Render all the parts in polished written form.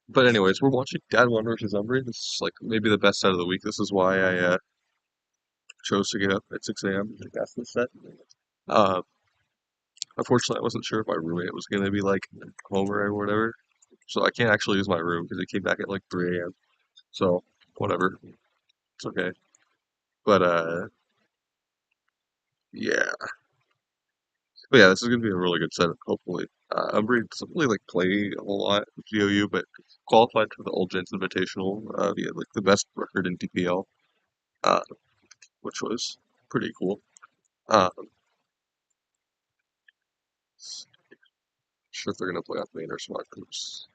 But anyways, we're watching Dad One versus Umbry. This is like maybe the best set of the week. This is why I chose to get up at 6 a.m. to cast this set. Uh, Unfortunately, I wasn't sure if my roommate was gonna be like home or whatever, so I can't actually use my room because he came back at like 3 a.m. So whatever, it's okay. But yeah, but yeah, this is gonna be a really good set. Hopefully, Umbry doesn't really like play a whole lot with GOU, but qualified for the Oldgens Invitational via like the best record in DPL, uh, which was pretty cool. Um, Sure if they're gonna play off main or smart groups.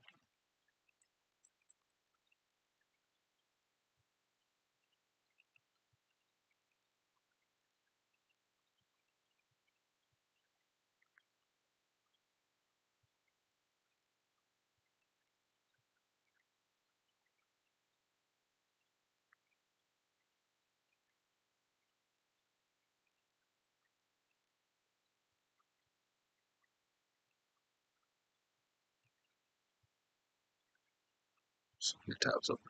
So your tabs up.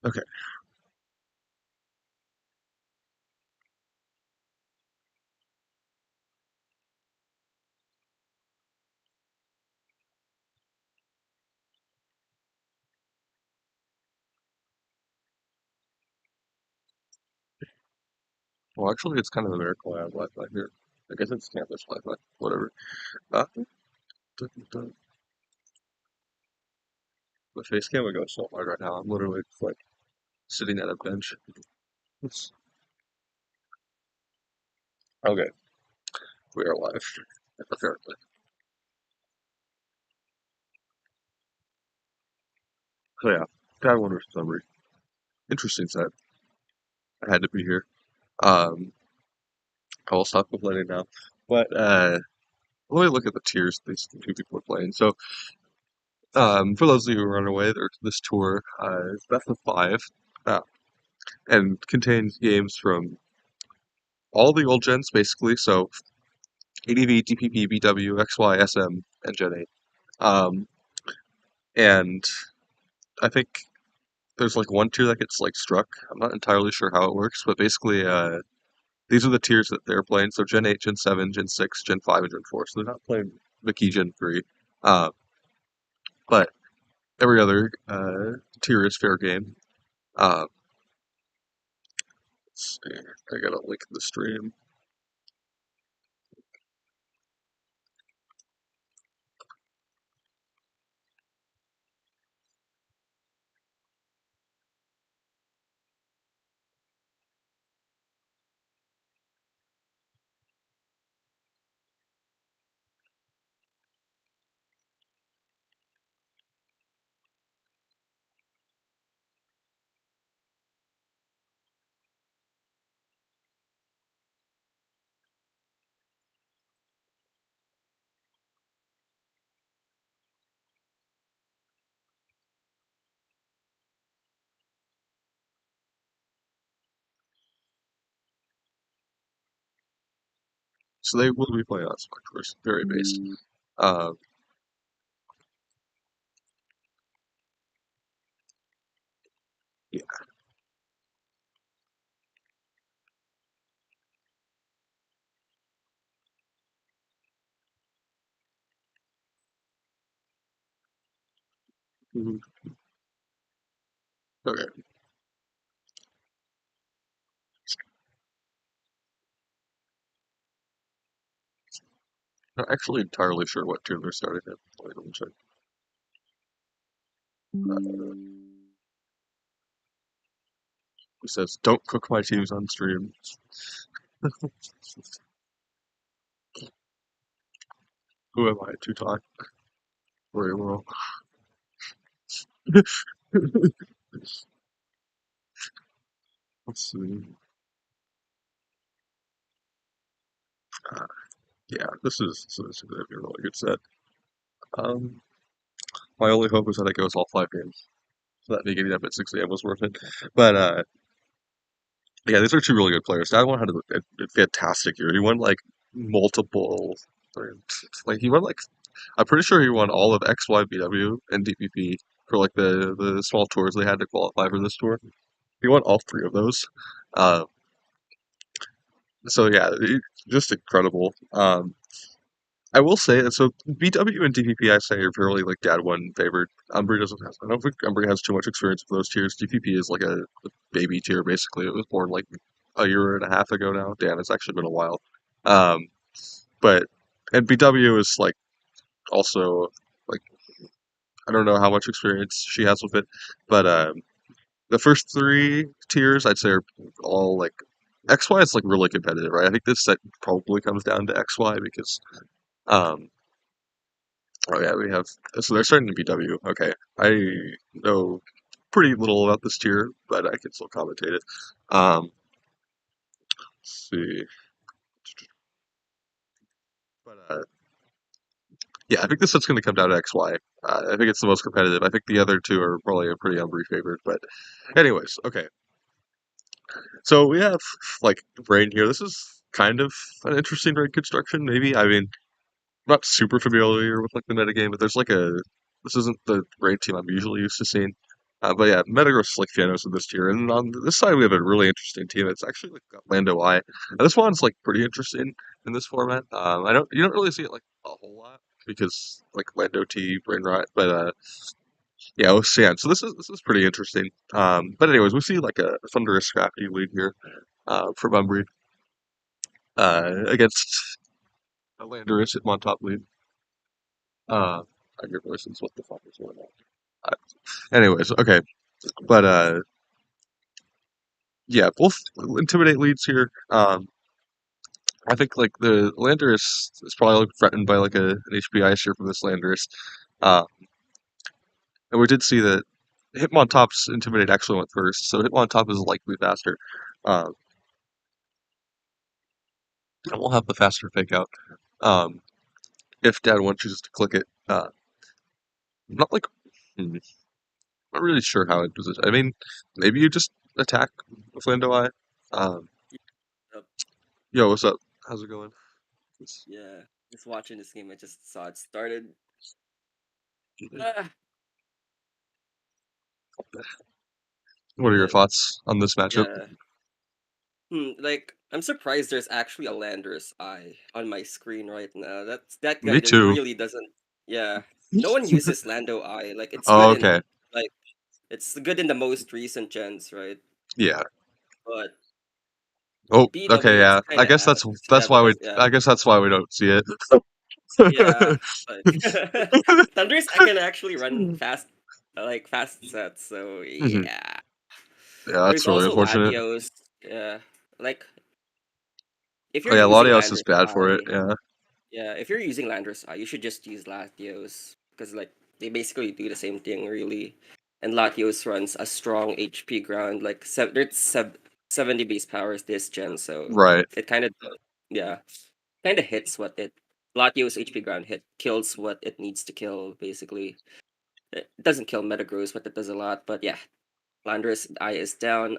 Okay. Well, actually, it's kind of a miracle I have Wi-Fi here. I guess it's campus Wi-Fi. Whatever. The face cam would go so hard right now. I'm literally just, like sitting at a bench. It's, okay, we are live. Apparently. So yeah, Tag Wonder summary. Interesting set. I had to be here. Um, I will stop complaining now. But let me look at the tiers these two people are playing. So for those of you who are unaware, this tour is best of five. Uh, and contains games from all the old gens basically. So ADV, DPP, BW, XY, SM, and Gen 8. Um, and I think there's like one tier that gets like struck. I'm not entirely sure how it works, but basically these are the tiers that they're playing. So Gen 8, Gen 7, Gen 6, Gen 5, and Gen 4. So they're not playing the key Gen 3. Uh, but every other tier is fair game. Uh, let's see. I gotta link the stream. So they will be playing on Smart Choice, very based. Uh, yeah. Mhm. Okay. Not actually entirely sure what tier they're starting at. Let me double check. It says, "Don't cook my teams on stream." Who am I to talk? Very well. Let's see. Uh, yeah, this is gonna be a really good set. Um, my only hope is that it goes all 5 games, so that me getting up at 6 a.m. was worth it. But yeah, these are two really good players. That one had a fantastic year. He won like multiple, like he won like I'm pretty sure he won all of XYBW and DPP for like the small tours they had to qualify for this tour. He won all three of those. Uh, so yeah, just incredible. I will say that so BW and DPP I say are fairly like dad one favored. Umbry doesn't have. I don't think Umbry has too much experience with those tiers. DPP is like a baby tier basically. It was born like a year and a half ago now. Damn, it's actually been a while. Um, but and BW is like also like I don't know how much experience she has with it, but the first three tiers I'd say are all like XY is like really competitive, right? I think this set probably comes down to XY because um oh yeah we have so they're starting to BW. Okay, I know pretty little about this tier, but I can still commentate it. Let's see, but yeah, I think this set's going to come down to XY. I think it's the most competitive. I think the other two are probably a pretty Umbry favorite, but anyways, okay. So we have like rain here. This is kind of an interesting rain construction, maybe. I mean, I'm not super familiar with like the metagame, but there's like a this isn't the raid team I'm usually used to seeing. But yeah, Metagross like Janos in this tier, and on this side we have a really interesting team. It's actually like got Lando I. And this one's like pretty interesting in this format. I don't you don't really see it like a whole lot because like Lando T, Brain Rot, but yeah, so this is pretty interesting. But anyways, we see like a thunderous scrappy lead here from Umbry against a Landorus at Montop lead. Uh, I get voices. What the fuck is going on? Anyways, okay, but yeah, both intimidate leads here. I think like the Landorus is probably like, threatened by like an HPI here from this Landorus. Uh, and we did see that Hitmontop's intimidate actually went first, so Hitmontop is likely faster. Uh, and we'll have the faster fake out. If Dad one chooses to click it. Not like not really sure how it does it. I mean, maybe you just attack with Lando Eye. Um, Yep. yo, what's up? How's it going? Yeah. Just watching this game, I just saw it started. Ah, What are your uh, thoughts on this matchup? yeah. Like I'm surprised there's actually a Landorus Eye on my screen right now. That guy Me that too. really doesn't. Yeah. No one uses Lando Eye. Like it's Oh, good okay. in like it's good in the most recent gens, right? Yeah. But Oh, okay. BW, it's Yeah. kind I of guess ass. that's Yeah, why we. because yeah, I guess that's why we don't see it. yeah. Like Thunderous, I can actually run fast, like fast sets. So Mhm. yeah. Yeah, that's There's really also unfortunate. Latios. Yeah, like if Oh you're yeah, using Latios is Landorus bad for it. Eye, Yeah. yeah, if you're using Landorus Eye, you should just use Latios because like they basically do the same thing really. And Latios runs a strong HP ground, like 70 base powers this gen, so Right. it kind of yeah, kind of hits what it Latios HP ground kills what it needs to kill basically. It doesn't kill Metagross, but it does a lot. But yeah, Landorus Eye is down.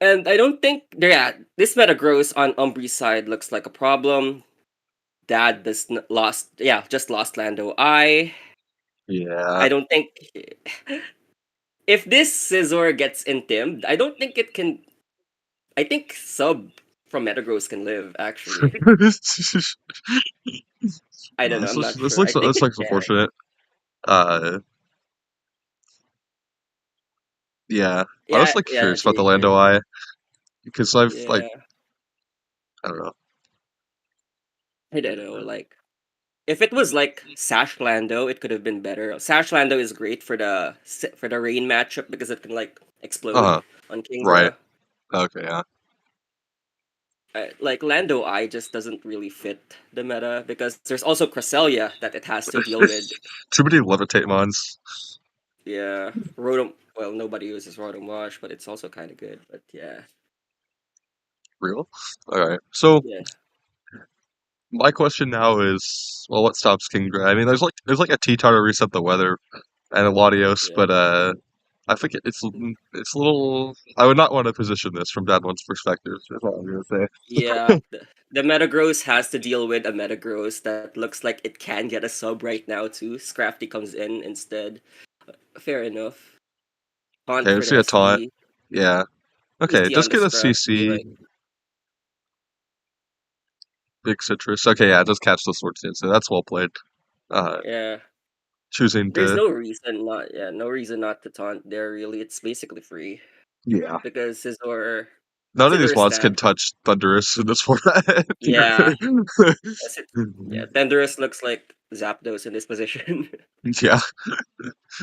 And I don't think yeah, this Metagross on Umbree's side looks like a problem. Dad lost just lost Lando. Yeah. I don't think if this Scizor gets intimed, I don't think it can I think sub from Metagross can live actually. I don't know, I'm not This sure. I looks think this it looks can. unfortunate. Uh, yeah. I was like Yeah, curious about the Jaeger. Lando Eye because I've like Yeah. I don't know. I don't know, like if it was like Sash Lando, it could have been better. Sash Lando is great for the rain matchup because it can like explode Uh-huh. on Right. Kingdra. Okay. Yeah. Like Lando I just doesn't really fit the meta because there's also Cresselia that it has to deal with. Too many levitate mons. Yeah, Rotom. Well, nobody uses Rotom Wash, but it's also kind of good. But yeah, Real. All right. So yeah, my question now is, well, what stops Kingdra? I mean, there's like a T-Tar to reset the weather and a Latios, yeah. but I think it's a little. I would not want to position this from that one's perspective. That's all I'm gonna Yeah, say. the Metagross has to deal with a Metagross that looks like it can get a sub right now too. Scrafty comes in instead. Fair enough. Taunt Okay, we for the see a taunt. SD. Yeah. Okay, CC on just the get a Scrafty, CC. like Big citrus. Okay, yeah, just catch the Sword Dance. So that's well played. Uh, yeah. choosing There's to. no reason not no reason not to taunt there really. It's basically free. Yeah. Because None of these Scizor mods can stab. touch Thunderous in this format. Yeah. That's it. Yeah, Thunderous looks like Zapdos in this position. Yeah.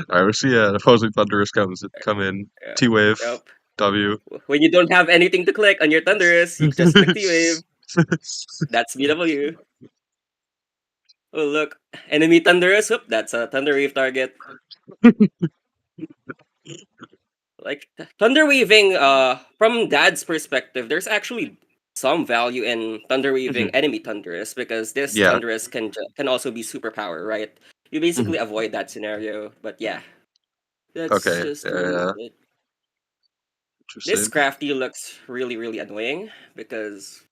Alright, we see opposing Thunderous come in. Yeah. T Wave. Yep. W. When you don't have anything to click on your Thunderous, you just click T Wave. That's BW. Oh look, enemy Thunderous. Oop, that's a Thunder Wave target. Like Thunder Weaving, from Dad's perspective, there's actually some value in Thunder Weaving Mhm. enemy Thunderous because this Yeah. Thunderous can also be superpower, right? You basically Mhm. avoid that scenario, but yeah, that's Okay. just really Yeah. it. This Interesting. Crafty looks really annoying because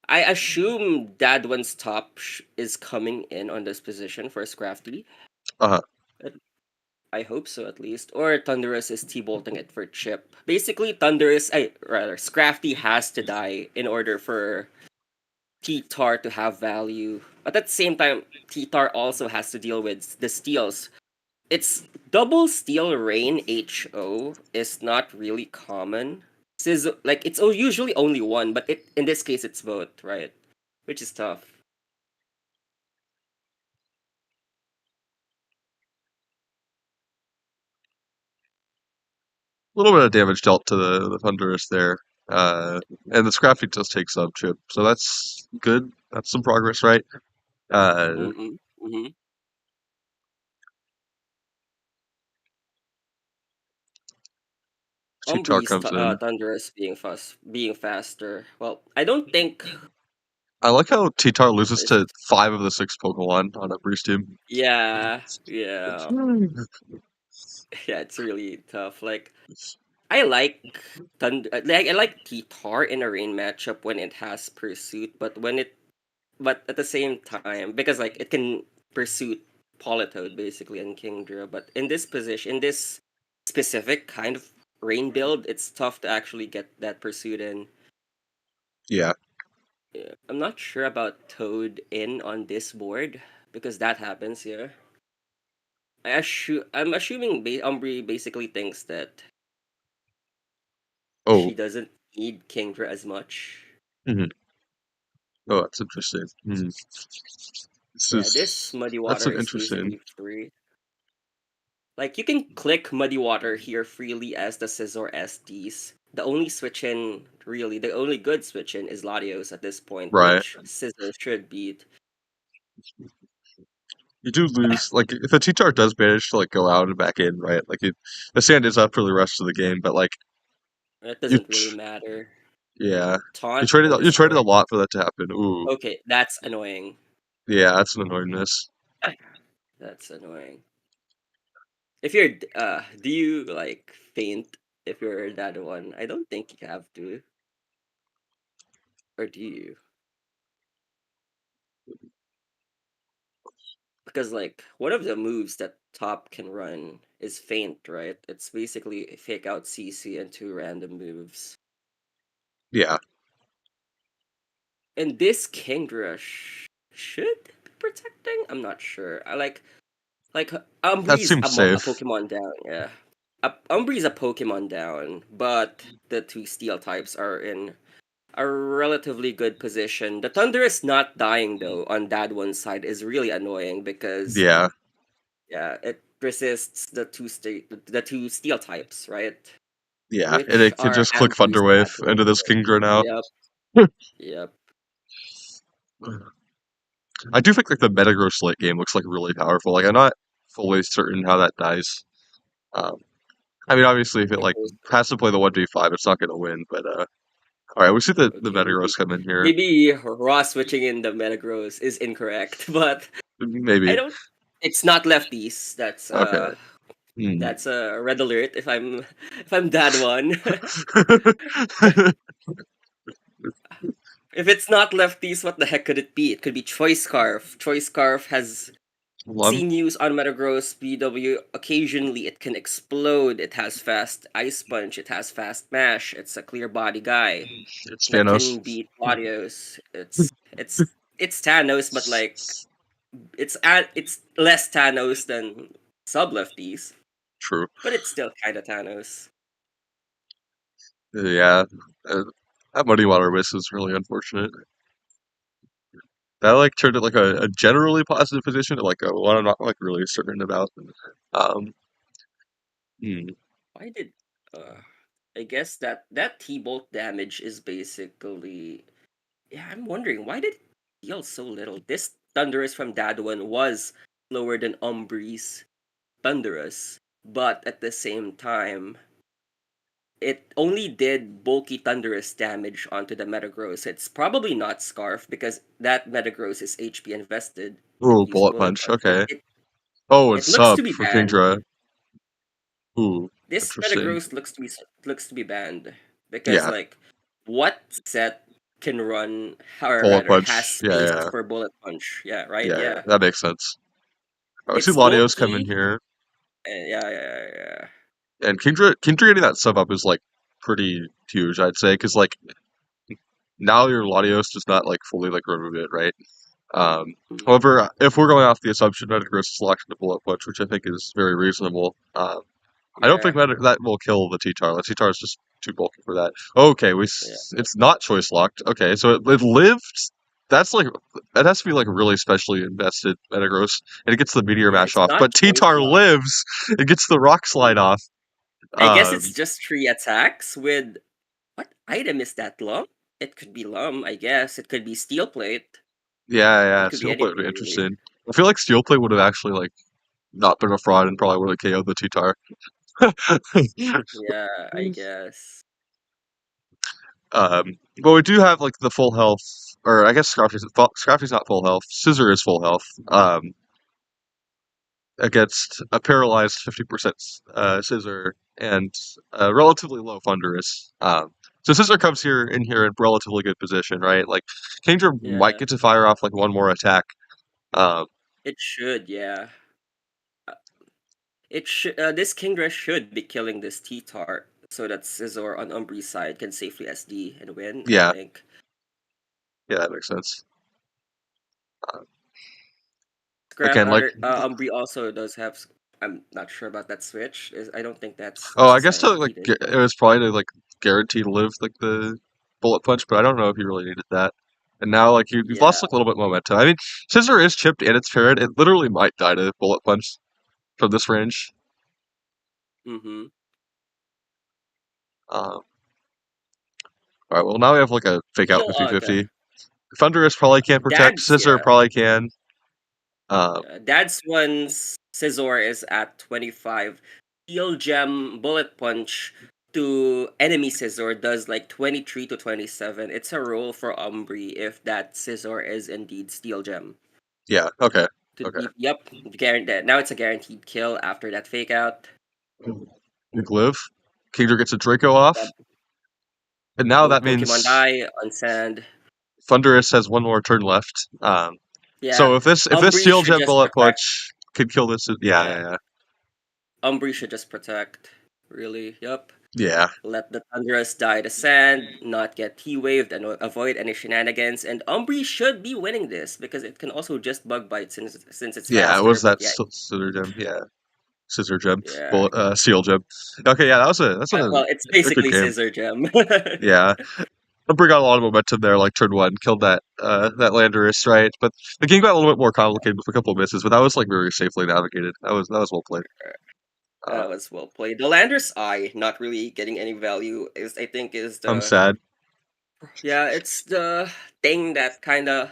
I assume Dadwin's top is coming in on this position for Scrafty. Uh-huh. I hope so at least. Or Thunderous is T-bolting it for chip. Basically, Scrafty has to die in order for T-Tar to have value. But at the same time, T-Tar also has to deal with the steals. It's double steal rain HO is not really common. Like it's usually only one, but in this case it's both, right? Which is tough. A little bit of damage dealt to the Thunderous there. And the Scrafty does take sub chip, so that's good. That's some progress, right? Uh, Mm-mm. Mm-hmm. Cheetar comes in. Thunderous being faster. Well, I don't think I like how Cheetar loses it's to 5 of the 6 Pokemon on a Bruce team. yeah. Yeah, it's really tough. Like I like I like T-Tar in a rain matchup when it has pursuit, but at the same time because like it can pursuit Politoed basically and Kingdra, but in this specific kind of rain build, it's tough to actually get that pursuit in. Yeah. Yeah, I'm not sure about Toad in on this board because that happens. Yeah, I'm assuming Umbri basically thinks that Oh. she doesn't need Kingdra as much. Mhm. Oh, that's interesting. Yeah, this Muddy That's Water an is interesting. basically free. Like you can click Muddy Water here freely as the Scizor SDs. The only good switch in is Latios at this point, Right. which Scizor should beat. You do lose, like, if the T-Tar does manage to, like, go out and back in, right? Like, the sand is up for the rest of the game, but, like, It you, doesn't really matter. yeah. Taunt on You this traded a board. lot for that to happen. Ooh. Okay, that's annoying. Yeah, that's an annoyingness. That's annoying. If you're do you like faint if you're that one? I don't think you have to. Or do you? Because like one of the moves that top can run is feint, right? It's basically fake out CC and two random moves. Yeah. And this Kingdra should be protecting. I'm not sure. I like That Umbree's seems a safe. Pokemon down. Yeah, Umbree's a Pokemon down, but the two Steel types are in a relatively good position. The Thunderous not dying though on that one side is really annoying because Yeah. yeah, it resists the two steel types, right? Yeah. And Which it can are just click antis to Thunderwave that one. into this Kingdra now. Yep, yep. I do think like the Metagross late game looks like really powerful. Like I'm not fully certain how that dies. Um, I mean, obviously, if it I like hope. has to play the 1v5, it's not going to win. But all right, we see the Okay, Metagross come in here. maybe Raw switching in the Metagross is incorrect, but I Maybe. don't. It's not lefties. That's Okay. Mm. That's a red alert if I'm dad one. If it's not lefties, what the heck could it be? It could be Choice Scarf. Choice Scarf has Love. seen use on Metagross BW. Occasionally, it can explode. It has fast Ice Punch. It has fast Mash. It's a clear body guy It's that Thanos. can beat Latios. It's Thanos, but like it's less Thanos than sub lefties, True. but it's still kind of Thanos. Yeah. Uh, that Muddy Water miss is really unfortunate. That like turned it like a generally positive position to like a one I'm not like really certain about. Um, hmm. Why did uh I guess that T-bolt damage is basically, yeah, I'm wondering why did it deal so little? This Thunderous from Dadwan was lower than Umbree's Thunderous, but at the same time, it only did bulky Thunderous damage onto the Metagross. It's probably not Scarf because that Metagross is HP invested. It Ooh, used Bullet Bullet Punch. Punch. Okay. Oh, It it's looks sub to be for banned. Kingdra. Ooh, This interesting. Metagross looks to be banned because Yeah, like what set can run, or Bullet rather has Punch. Yeah, space yeah, for Bullet Punch? Yeah, right. yeah, yeah. Yeah, That makes sense. I see it's Latios come in bulky. here, Yeah. and Kingdra getting that sub up is like pretty huge, I'd say, because like now your Latios does not like fully like remove it, right? Um, Mhm. however, if we're going off the assumption that Metagross is locked into Bullet Punch, which I think is very reasonable, I don't think Yeah, that will kill the T-Tar. The T-Tar is just too bulky for that. Okay, yeah. it's not choice locked. Okay, so it lived. That's like that has to be like really specially invested Metagross, and it gets the Meteor Yeah, Mash it's off. not But choice T-Tar lock. lives. It gets the Rock Slide Mhm. off. I guess it's Um, just three attacks with what item is that? Lum? It could be Lum, I guess. It could be Steel Plate. yeah, It could be Steel Plate would anything be really. interesting. I feel like Steel Plate would have actually like not been a fraud and probably would have KO'd the T-Tar. Yeah, I guess. But we do have like the full health, or I guess Scrafty's not full health. Scissor is full health. Against a paralyzed 50% Scissor and a relatively low Thunderous. So Scissor comes here in relatively good position, right? Like Kingdra might Yeah, get to fire off like one more attack. Um, it should. Yeah, Uh, it should. This Kingdra should be killing this T-Tar so that Scizor on Umbree's side can safely SD and win. I yeah, think. yeah, that makes sense. Uh, Scrap again, like under Umbri also does have. I'm not sure about that switch. I don't think that's oh, I guess to necessarily like needed. it was probably to like guarantee to live like the bullet punch, but I don't know if he really needed that. And now like you've Yeah. lost like a little bit of momentum. I mean, Scissor is chipped and it's parried. It literally might die to bullet punch from this range. Mm-hmm. Um, all right, well now we have like a fake out Heal. Oh, okay. 50-50. Thunderous probably can't protect. Dad's Scissor yeah. probably can. Um, Yeah. Dad's one's Scizor is at 25. Heal Gem Bullet Punch to enemy Scizor does like 23 to 27. It's a roll for Umbri if that Scizor is indeed Steel Gem. yeah, okay, To okay. deep, yep, guaranteed. Now it's a guaranteed kill after that fake out. Live. Kingdra gets a Draco off, Yep. and now Both that Pokemon means die on sand. Thunderous has one more turn left. Yeah, So if this Umbri Steel should Gem just Bullet protect. Punch could kill this, Yeah, yeah. Umbri should just protect. Really, yep. Yeah, Let the Thunderous die to sand, not get T-waved, and avoid any shenanigans. And Umbri should be winning this because it can also just bug bite since it's yeah. It faster. was But that yeah, Scissor Gem, yeah, Scissor Gem, yeah. Bullet, Steel Gem. Okay, yeah, that's Well, it's a good basically game. Scissor Gem. Yeah, Umbra got a lot of momentum there, like turn one, killed that Landorus, right? But the game got a little bit more complicated with a couple of misses, but that was like very safely navigated. That was well played. Uh, That was well played. The Lander's Eye not really getting any value is I think is I'm the, sad. yeah, it's the thing that kind of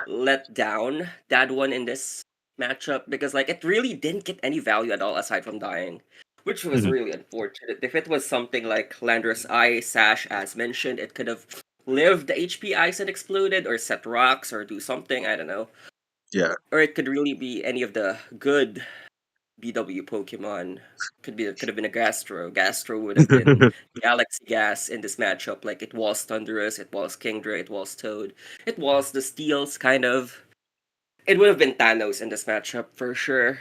let down that one in this matchup because like it really didn't get any value at all aside from dying, which was Mhm. really unfortunate. If it was something like Lander's Eye Sash as mentioned, it could have lived the HP ice and exploded or set rocks or do something, I don't know. Yeah, Or it could really be any of the good BW Pokemon. Could have been a Gastro. Gastro would have been Galaxy Gas in this matchup. Like it was Thundurus, it was Kingdra, it was Toad, it was the Steels kind of. It would have been Thanos in this matchup for sure.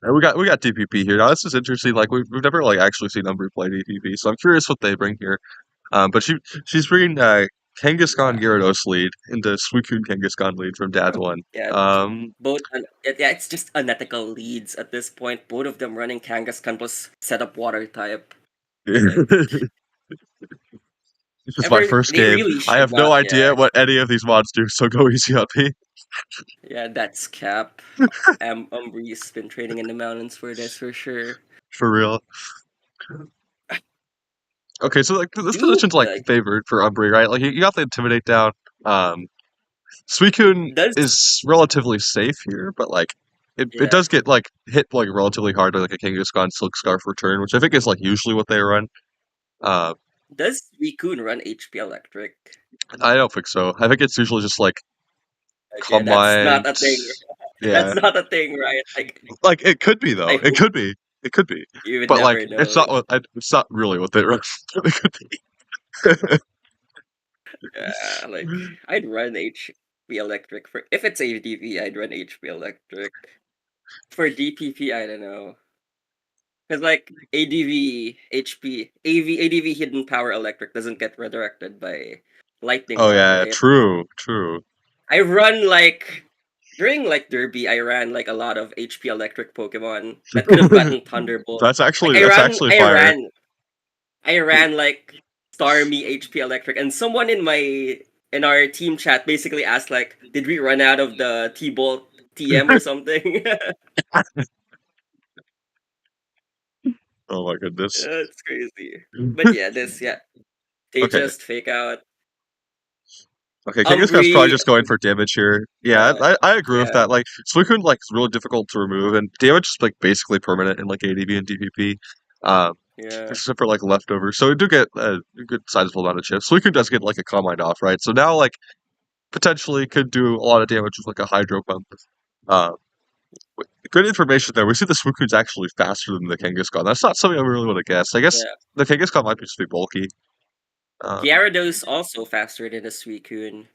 And we got DPP here. Now this is interesting. Like we've never like actually seen Umbreon play DPP, so I'm curious what they bring here. But she's bringing Kangaskhan Yeah, Gyarados lead into Suicune Kangaskhan lead from Dad's one. yeah. Both, yeah, it's just unethical leads at this point. Both of them running Kangaskhan plus setup water type. Like, This is my first they game. really I should have no not. idea Yeah, what any of these mods do, so go easy on me. yeah, that's cap. Umbree's been training in the mountains for this for sure. For real. Okay, so like this Do position's like like favored for Umbreon, right? Like you got the Intimidate down. Um, Suicune does is relatively safe here, but like it yeah does get like hit like relatively hard by like a Kangaskhan Silk Scarf return, which I think is like usually what they run. Uh, does Rikun run HP Electric? I don't think so. I think it's usually just like Okay, that's not combined. a thing. That's Yeah, not a thing, right? like it could be I though. It hope could be. It could be. you would But like never it's know. not what it's not really what they run. It could be. Yeah, like I'd run HP Electric for if it's ADV, I'd run HP Electric. For DPP, I don't know. Because like ADV, HP, ADV Hidden Power Electric doesn't get redirected by Lightning Oh Rod, yeah, right? true, true. I run like during like Derby, I ran like a lot of HP Electric Pokemon that could have gotten Thunderbolt. Like That's actually fire. I ran like Starmie HP Electric, and someone in our team chat basically asked like, "Did we run out of the T-Bolt TM or something?" Oh my goodness. It's crazy. But yeah, they Okay, just fake out. okay. Kangaskhan's probably Umbri, just going for damage here. Yeah, yeah, I agree with yeah, that. Like Suicune like is really difficult to remove, and damage is like basically permanent in like ADV and DPP. Um, yeah, except for like leftovers. So we do get a good sizable amount of chips. Suicune does get like a Calm Mind off, right? So now like potentially could do a lot of damage with like a Hydro Pump. Uh, Good information there. We see the Suicune's actually faster than the Kangaskhan. That's not something I really would have guessed. I guess yeah. the Kangaskhan might just be bulky. Um, Gyarados also faster than a Suicune.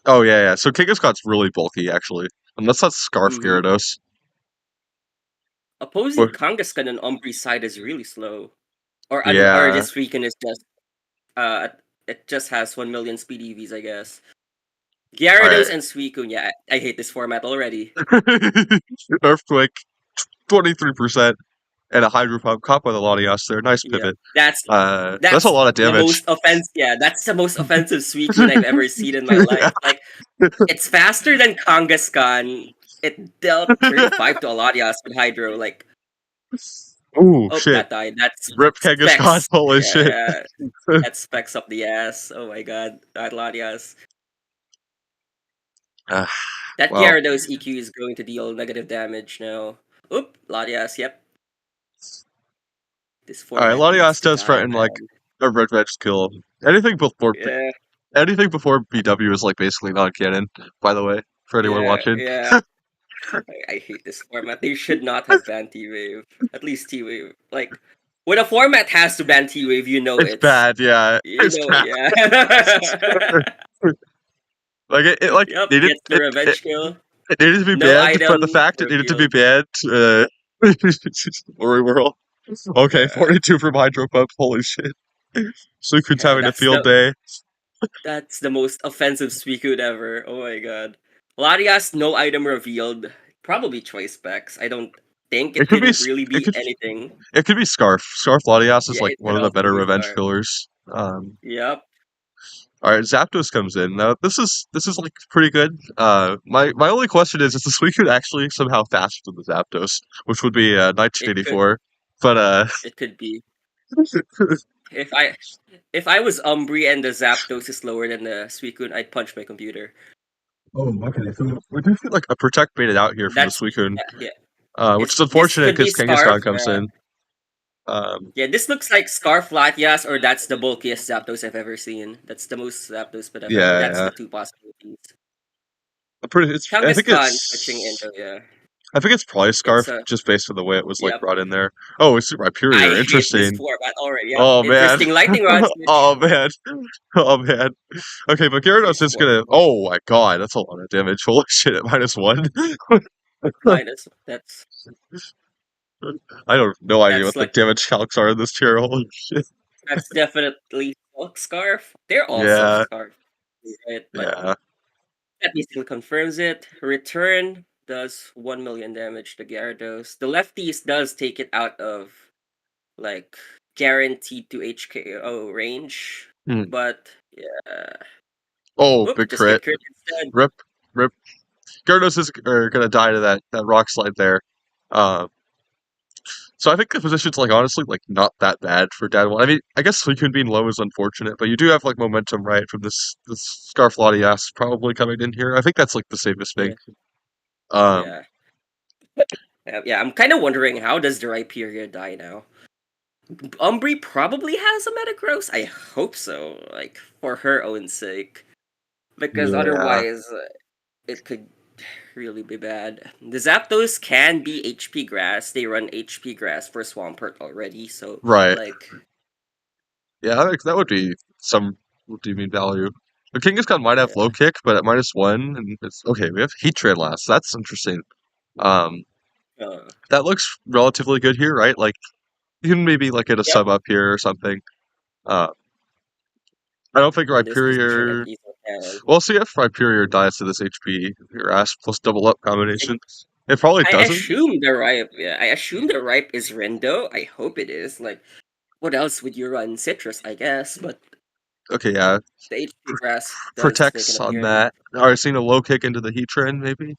oh yeah. So Kangaskhan's really bulky actually, unless that's Scarf Mm-hmm. Gyarados. Opposing Or, Kangaskhan on Umbri's side is really slow. Or yeah. this Suicune is just uh it just has 1 million speed EVs, I guess. All right. Gyarados and Suicune, yeah, I hate this format already. Earthquake, 23%, and a Hydro Pump caught by the Latias there. Nice Yeah, pivot. that's That's a that's lot of the damage. most offense. Yeah, that's the most offensive Suicune I've ever seen in my life. Like it's faster than Kangaskhan. It dealt 35 to Aladias with Hydro. Like, Ooh, oh, shit. that died. That's Rip Kangaskhan. specs. Holy Yeah, shit. yeah. That's specs up the ass. Oh my god, that Aladias. Ah, That well, Gyarados EQ is going to deal negative damage now. Oop, Latias. Yep, this all right. format needs Latias to does die, threaten like man. a red veg kill. Anything before Yeah, anything before BW is like basically non-canon. By the way, for anyone yeah, watching, yeah. I hate this format. They should not have banned T-Wave. At least T-Wave. Like, when a format has to ban T-Wave, it's bad. Yeah, it's bad. yeah. Like it like Yep, needed gets the revenge kill. it needed to be No banned, but the item fact it needed to be revealed. banned, worry world. Okay, Yeah, 42 from Hydro Pump. Holy shit. Suicune's yeah, having a field day. that's the most offensive Suicune ever. Oh my god. Larias, no item revealed. Probably choice specs. I don't think It it could be couldn't really it be could anything. it could be Scarf. Scarf Latias is Yeah, like it one could of the also better be revenge Scar. killers. Yep. All right, Zapdos comes in. Now this is like pretty good. My only question is the Suicune actually somehow faster than the Zapdos, which would be It could 1984. But it could be. If I if I was Umbri and the Zapdos is lower than the Suicune, I'd punch my computer. oh, okay. So we do feel like a protect baited out here from the That's Suicune, yeah, yeah. which is This unfortunate could be because Scarf. Kangaskhan comes in. Um, Yeah, this looks like Scarf Latias, or that's the bulkiest Zapdos I've ever seen. That's the most Zapdos but I've ever. yeah, That's yeah. the two possibilities. I'm pretty. I think Kangaskhan switching it's. into yeah. I think it's probably It's Scarf, a just based on the way it was like yep. brought in there. Oh, it's I Rhyperior. hate this Interesting. format already. Yep. Oh man. Interesting lightning rod switch. Oh man. Oh man. Okay, but Gyarados Here's is one gonna. Oh my god, that's a lot of damage. Holy shit! At -1. minus. I don't no idea That's what the like damage calcs are in this tier. Holy shit. that's definitely Silk Scarf. They're all Silk Yeah. Scarf, right? But Yeah. that basically confirms it. Return does 1 million damage to Gyarados. The lefties does take it out of like guaranteed to HKO range, Hmm. but yeah. Oh, Oop, big just crit. get crit instead. Rip. Rip. Gyarados is gonna die to that rock slide there. Um. So I think the position's like honestly like not that bad for Dad. I mean, I guess Suicune being low is unfortunate, but you do have like momentum right from this Scarf Latias probably coming in here. I think that's like the safest thing. Yeah, Um, yeah. Yeah, I'm kind of wondering how does the Rhyperior die now? Umbri probably has a Metagross. I hope so, like for her own sake, because yeah, otherwise it could really be bad. The Zapdos can be HP Grass. They run HP Grass for Swampert already, so right. like Yeah, that would be some redeeming value. The Kangaskhan might have low yeah, kick, but at -1, and it's okay. We have Heatran last. That's interesting. Um, uh, that looks relatively good here, right? Like you can maybe like get a yep. sub up here or something. Uh, I don't think In this position, at Rhyperior. least I can. We'll see if Rhyperior dies to this HP your ass plus double up I, combination. It probably I doesn't. assume the ripe. Yeah, I assume the ripe is Rendo. I hope it is. Like, what else would you run? Citrus, I guess, but Okay, yeah. the HP Grass does make an Protects on appearance. that. Alright, seen a low kick into the Heatran, maybe?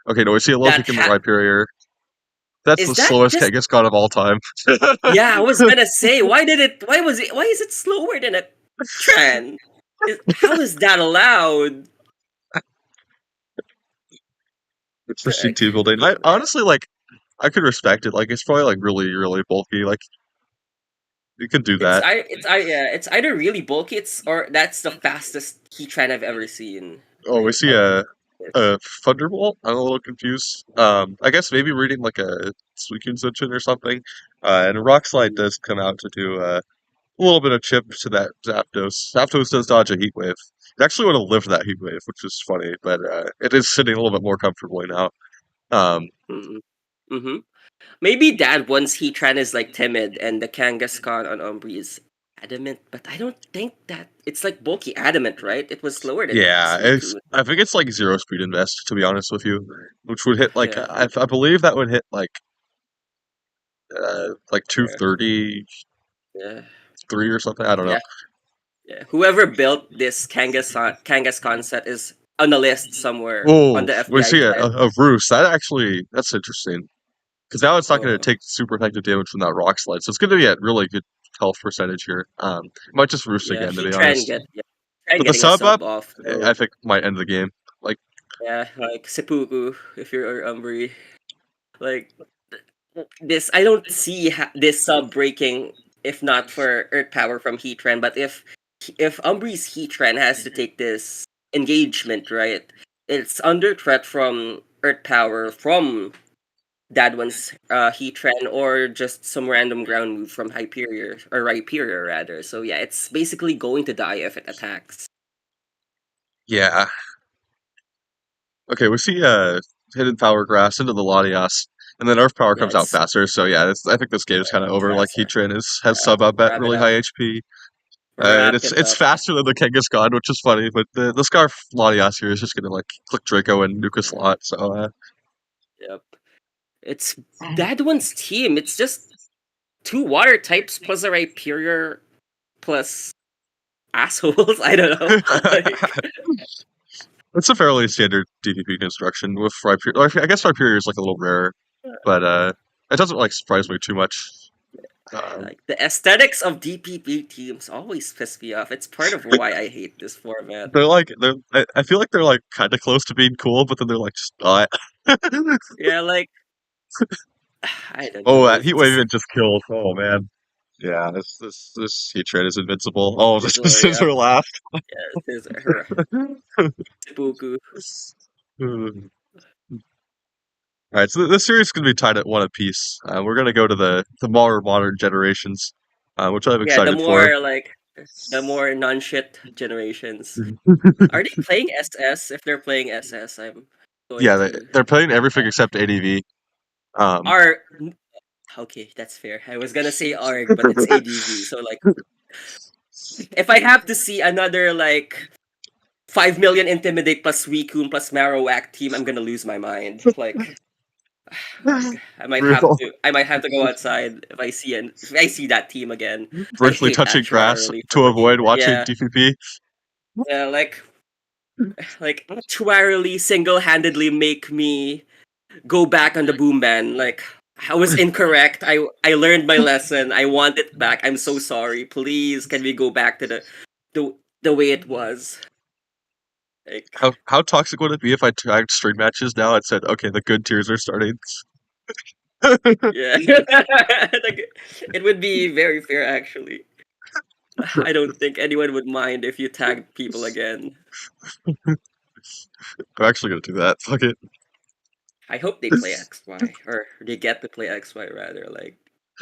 Okay, no, we see a low That kick into Rhyperior. That's the is that slowest just Kangaskhan of all time. yeah, I was gonna say, why is it slower than a Tran? How is that allowed? Interesting Like, team building. I honestly like I could respect it. Like it's probably like really, really bulky. Like you could do that. it's either really bulky, or that's the fastest Heatran I've ever seen. Oh, we Right? see a Thunderbolt. I'm a little confused. I guess maybe reading like a Suicune Suicune or something. And a Rock Slide does come out to do a little bit of chip to that Zapdos. Zapdos does dodge a Heat Wave. It actually would have lived that Heat Wave, which is funny, but it is sitting a little bit more comfortably now. Um, Mm-hmm. Mm-hmm. Maybe that once Heatran is like timid and the Kangaskhan on Umbri is adamant, but I don't think that it's like bulky adamant, right? It was slower than yeah, Suicune. I think it's like zero speed invest, to be honest with you, which would hit like Yeah, I believe that would hit like yeah, 233 yeah, or something. I don't know. yeah. Yeah. Whoever built this Kangaskhan set is on the list somewhere on Oh, the we FBI see side. a Roost. That's interesting because now it's not going to Uh, take super effective damage from that Rock Slide, so it's going to be at really good health percentage here. Might just Roost yeah, again, to he be try and honest. get yeah, try and But the getting a sub up, sub off I though. think might end the game. Like, Yeah, like Seppuku if you're Umbri. Like this, I don't see this sub breaking if not for Earth Power from Heatran. But if Umbri's Heatran has to take this engagement, right? It's under threat from Earth Power from Dadwin's Heatran or just some random ground move from Hyperior or Rhyperior rather. So yeah, it's basically going to die if it attacks. yeah. Okay, we see Hidden Power Grass into the Latias, and then Earth Power Yeah, comes out it's faster. So yeah, I think this game is kind of over. Like faster. Heatran has Yeah, sub up at wrap it really up. high HP. And Wrap it it's up. faster than the Kangaskhan, which is funny, but the Scarf Latias here is just gonna like click Draco and nuke a slot. So Yep. It's Dadwin's team. It's just two water types plus a Rhyperior plus assholes. I don't know. Like it's a fairly standard DPP construction with Rhyperior. I guess Rhyperior is like a little rare, but it doesn't like surprise me too much. Um, like the aesthetics of DPP teams always piss me off. It's part of why I hate this format. I feel like they're like kind of close to being cool, but then they're like just not. Yeah, like I don't Oh, know. that It's heat wave just even just killed. Oh man, yeah, this heat trade is invincible. Oh, this so is yeah, her laugh. yeah, this is her Seppuku. All right, so this series is going to be tied at one apiece. We're going to go to the more modern generations, which I'm Yeah, excited for. the more non-shit generations. Are they playing SS? If they're playing SS, I'm going Yeah, to. they're playing everything except ADV. Um, Are okay, that's fair. I was gonna say ARG, but it's ADV. So like, if I have to see another like 5 million Intimidate plus Suicune plus Marowak team, I'm gonna lose my mind. Like, real I might have to go outside if I see that team again. I virtually hate touching grass actuarially for to me. avoid watching Yeah, DPP. yeah, like actuarially single-handedly make me go back on the boom ban. Like I was incorrect. I learned my lesson. I want it back. I'm so sorry. Please, can we go back to the way it was? Like How toxic would it be if I tagged stream matches now and said, okay, the good tiers are starting? yeah, like, it would be very fair actually. I don't think anyone would mind if you tagged people again. I'm actually gonna do that. Fuck it. I hope they play XY or they get to play XY rather. Like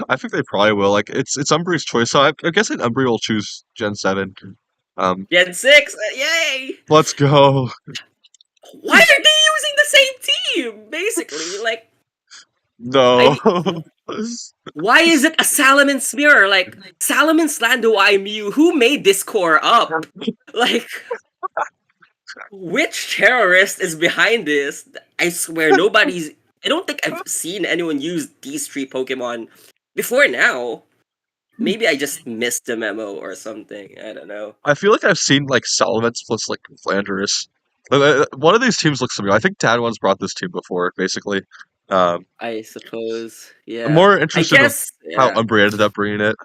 I think they probably will. Like it's Umbree's choice, so I'm guessing Umbree will choose Gen 7. Gen 6, yay! Let's go. Why are they using the same team? Basically, like No. I why is it a Salaman's mirror? Like Salaman's Lando I Mew. Who made this core up? Like which terrorist is behind this? I swear nobody's. I don't think I've seen anyone use these three Pokemon before now. Maybe I just missed the memo or something. I don't know. I feel like I've seen like Salamence plus like Flanders. One of these teams looks familiar. I think Dad once brought this team before, basically. Um, I suppose. I'm Yeah. more I interested of guess. how Yeah. Umbreon ended up bringing it.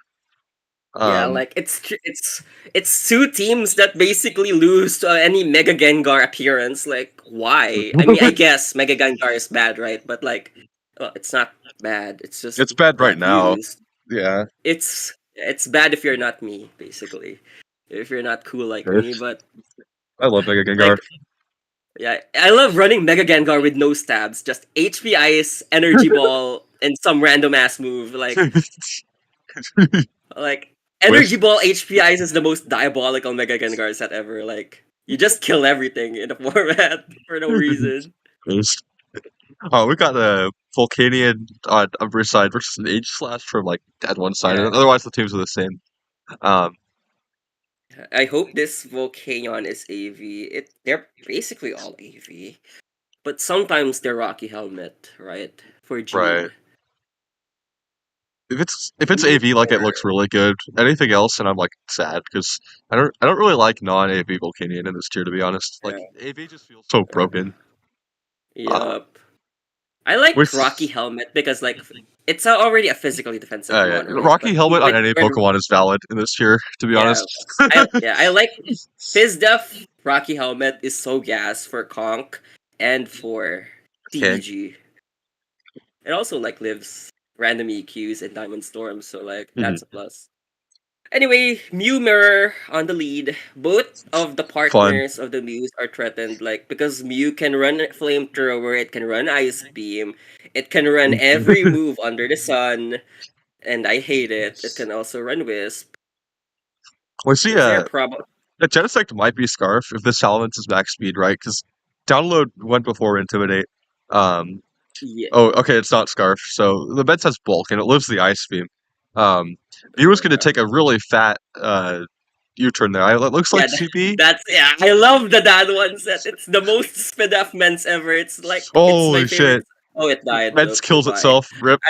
Yeah, Um, like it's two teams that basically lose to any Mega Gengar appearance. Like, why? I mean, I guess Mega Gengar is bad, right? But like, well, it's not bad. It's just it's bad right not now. used. Yeah. It's bad if you're not me, basically. If you're not cool like me, but I love Mega Gengar. like, yeah, I love running Mega Gengar with no stabs, just HP Ice, Energy Ball, and some random ass move. Like Energy Wisp. Ball HP Ice is the most diabolical Mega Gengar set ever. Like you just kill everything in the format for no reason. Wisp. Oh, we got a Volcanion on Umbreon side versus an Aegislash from like Dad one side. Yeah, Otherwise, the teams are the same. Um, I hope this Volcanion is AV. They're basically all AV, but sometimes they're Rocky Helmet, right? For right. June. If it's Mew AV, like it looks really good. Anything else, and I'm like sad because I don't really like non-AV Volcanion in this tier, to be honest. Like Yeah. AV just feels so broken. Uh, Yup. I with like Rocky Helmet because like it's already a physically defensive yeah, mon, right? Rocky But Helmet on any when Pokemon is valid in this tier, to be yeah, honest. I like Fizdef Rocky Helmet is so gas for Conk and for Okay. TEG. It also like lives random EQs and Diamond Storm, so like Mhm. that's a plus. Anyway, Mew Mirror on the lead. Both of the Fun. partners of the Mews are threatened, like because Mew can run Flamethrower, it can run Ice Beam, it can run every move under the sun, and I hate it. It can also run Wisp. We see Is there a problem? a Genesect might be Scarf if this Salamence is max speed, right? Because download went before Intimidate. Um, Yeah. oh, okay, it's not Scarf. So the Mets has Bulk and it lives the Ice Beam. Mew is going to take a really fat U-turn there. It looks like Yeah, CB. that's yeah. I love the dad one set. It's the most spin off ments ever. It's my Holy favorite. shit! Oh, it died. Mets Look, kills goodbye. itself. Rip.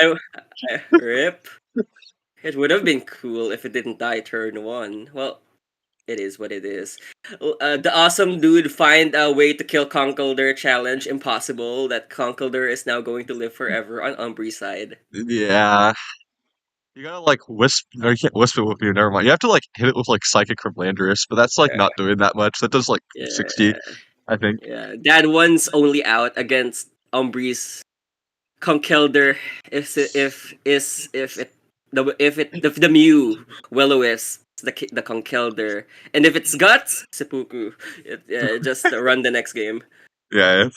Rip. It would have been cool if it didn't die turn one. Well, it is what it is. The awesome dude find a way to kill Conkeldurr challenge impossible. That Conkeldurr is now going to live forever on Umbree's side. Yeah. You gotta like wisp. No, you can't wisp it with you. Never mind. You have to like hit it with like Psychic from Landorus, but that's like Yeah, not doing that much. That does like yeah, 60, I think. yeah. That one's only out against Umbree's Conkeldurr if it the Mew Will-O-Wisp the Conkeldurr, and if it's Guts Seppuku, just run the next game. Yeah.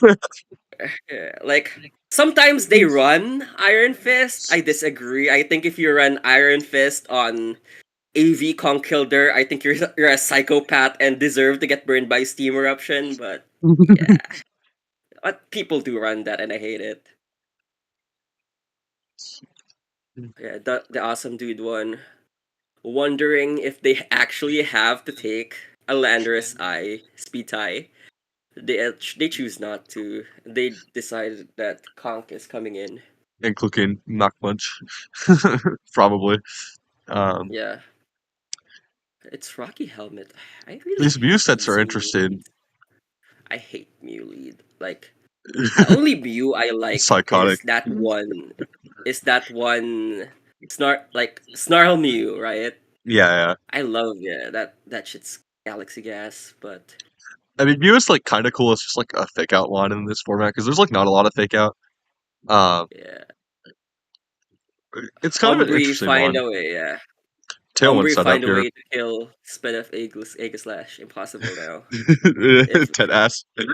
Yeah, like sometimes they run Iron Fist. I disagree. I think if you run Iron Fist on AV Conkeldurr, I think you're a psychopath and deserve to get burned by steam eruption. But yeah, but people do run that, and I hate it. Yeah, the awesome dude one. Wondering if they actually have to take a Landorus Eye speed tie. They choose not to. They decided that Conk is coming in. Including Knock Punch. Probably. Um, Yeah, it's Rocky Helmet. I really these Mew hate sets are using Mew interesting. lead. I hate Mew lead. Like the only Mew I like Psychotic. is that one Snarl Mew, right? Yeah, yeah. I love that shit's galaxy gas, but I mean, Mew is like kind of cool. It's just like a fake out line in this format because there's like not a lot of fake out. Um, yeah. it's kind of an Umbri interesting find one. a way, yeah. Tailwind Umbri setup find a here. way to kill Spin of Aegis Impossible now. If Dead ass. So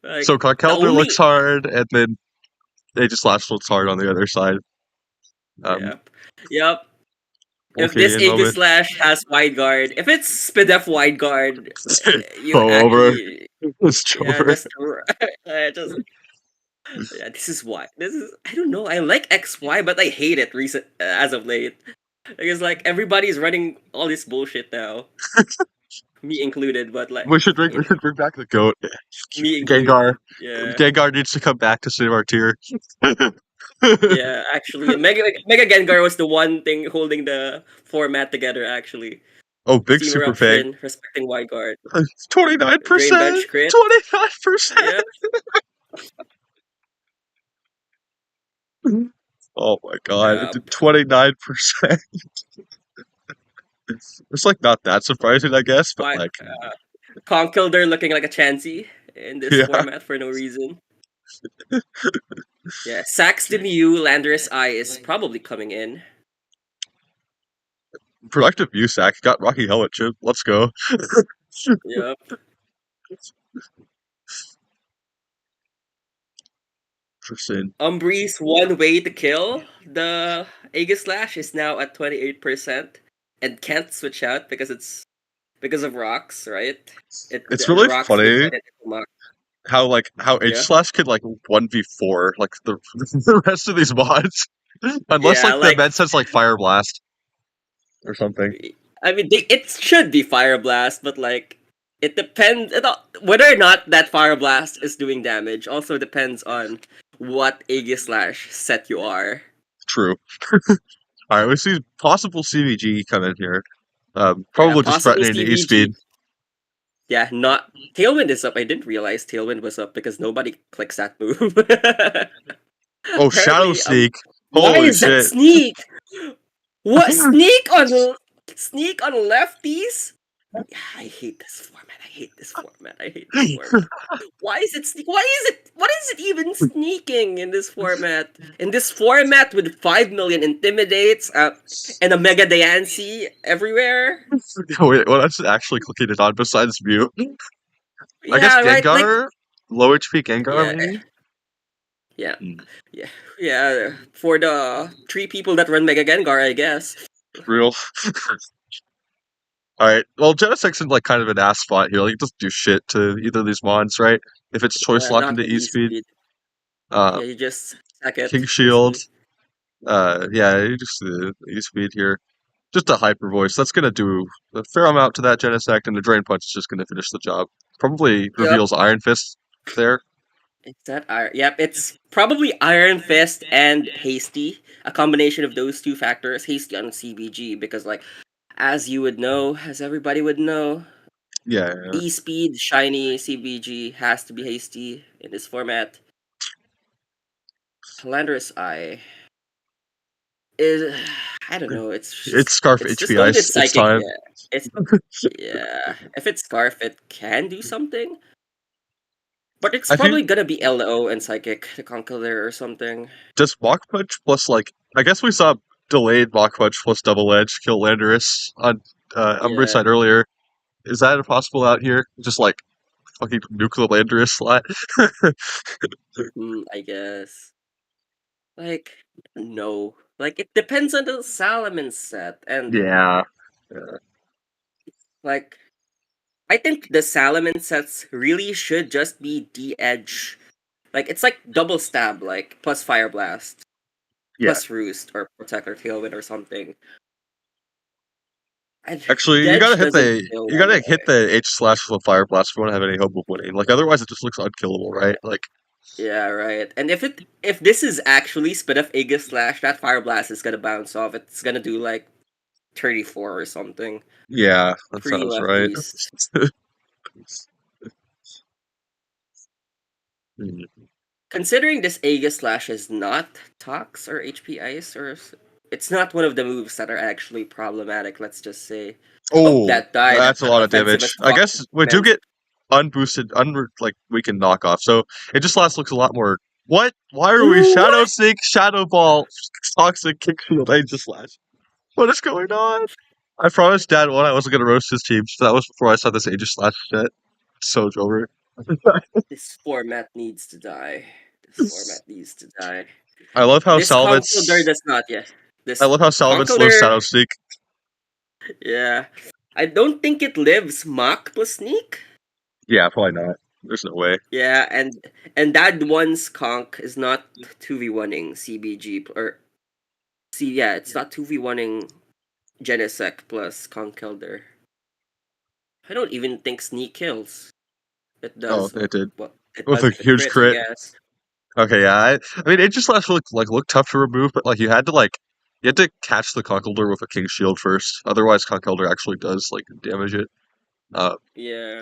like the Conkeldurr looks only hard, and then Aegislash looks hard on the other side. Um, Yep. Yep. If this Volcanion Aegis moment. Slash has wide guard, if it's Spidef wide guard, you Bow over. actually It's yeah, over. just yeah, this is why. This is I don't know. I like XY, but I hate it recent as of late. Because like everybody's running all this bullshit now, me included. But like We should bring back the goat. me Gengar. included. Yeah, Gengar needs to come back to save our tier. yeah. Actually, Mega Gengar was the one thing holding the format together. Actually, Oh, big Steam super fang. Eruption, respecting Wide Guard, Drain 29%. Bench Crit. 29%. Yeah, Oh my god. It yeah. did 29%. It's like not that surprising, I guess, but Fine. like, Conkeldurr looking like a Chansey in this yeah. format for no reason. Yeah, Sax the Mew, Landorus Eye is probably coming in. Productive Musack got Rocky Helmet chip. Let's go. Yep. Interesting. Umbree's one way to kill the Aegis Slash is now at 28% and can't switch out because of rocks, right? It's The really rocks would funny run into Mach. how H Yeah. slash could like 1v4 like the the rest of these mods. Unless Yeah, like the like event says like Fire Blast or something. I mean it should be Fire Blast, but like it depends whether or not that Fire Blast is doing damage also depends on what Aegis Slash set you are. True. Alright, we see possible CVG come in here. Yeah, Probably just possible threatening the E CVG. speed. Yeah, not Tailwind is up. I didn't realize Tailwind was up because nobody clicks that move. Oh, Shadow Apparently, Sneak. why Holy is that shit. sneak? What sneak on lefties? Yeah, I hate this format. I hate this format. I hate this format. Why is it sneak? Why is it? What is it even sneaking in this format? In this format with 5 million intimidates and a Mega Diancie everywhere. Wait, what else is actually clicking it on besides Mew? I guess Yeah, right. Like Gengar? Low HP Gengar, yeah, maybe? yeah, Hmm, yeah, yeah. For the three people that run Mega Gengar, I guess. real. Alright, well, Genesec's in like kind of an ass spot here. Like, it doesn't do shit to either of these mons, right? If it's choice Yeah, lock not into with E E speed. speed. Uh, Yeah, you just sack it King Shield. basically. Yeah, you just E speed here. Just a hyper voice. That's gonna do a fair amount to that Genesect, and the Drain Punch is just gonna finish the job. Probably Yep. reveals Iron Fist there. It's that iron. Yep, it's probably Iron Fist and Hasty. A combination of those two factors. Hasty on CBG because, like, as you would know, as everybody would know, Yeah, E Speed Shiny CBG has to be Hasty in this format. Landorus Eye is I don't know. it's Scarf It's just HP limited Ice. It's psychic. time. Yeah, it's yeah. If it's Scarf, it can do something. But it's I think probably gonna be LO and Psychic to conquer there or something. just Mach Punch plus like I guess we saw delayed Mach Punch plus Double Edge kill Landorus on Umbreon Yeah. side earlier. Is that possible out here? Just like fucking nuclear lander slot. I guess. Like, no. Like, it depends on the Salomon set. And, Yeah. Yeah. like, I think the Salomon sets really should just be D-Edge. Like, it's like double stab, like, plus Fire Blast, Yeah. plus Roost, or Protect or Tailwind or something. And Actually, Dedge doesn't kill you that gotta hit way. the H slash with a fire blast if you want to have any hope of winning. Like otherwise, it just looks unkillable, right? Like Yeah, right. And if this is actually spit of Aegis Slash, that Fire Blast is gonna bounce off. It's gonna do like 34 or something. yeah, that Pretty sounds left right. beast. Hmm. Considering this Aegis Slash is not Tox or HP Ice, or it's not one of the moves that are actually problematic, let's just say. Oh, Oh, that died. that's a lot of Offensive damage. as I fuck. guess we do Man. get unboosted, like weakened knockoff. So it just looks a lot more. What? Why are we Shadow What? Sneak, Shadow Ball, Toxic Kick Shield, Aegis Slash? What is going on? I promised Dad one I wasn't gonna roast his team. So that was before I saw this Aegis Slash shit. So over. This format needs to die. This format needs to die. I love how This concoder Salvitz. does not yet. I This love how Salvitz lives concoder, Shadow Sneak. yeah. I don't think it lives Mach plus Sneak. Yeah, probably not. There's no way. Yeah, and that one's conk is not 2v1ing CBG or yeah, it's not 2v1ing Genesec plus conk Elder. I don't even think Sneak kills. It Oh, does it did what it with does a if it huge crits, I crit. guess. Okay, yeah. I mean, it just last looked tough to remove, but like you had to catch the Conkeldurr with a King Shield first. Otherwise, Conkeldurr actually does like damage it. Uh, Yeah.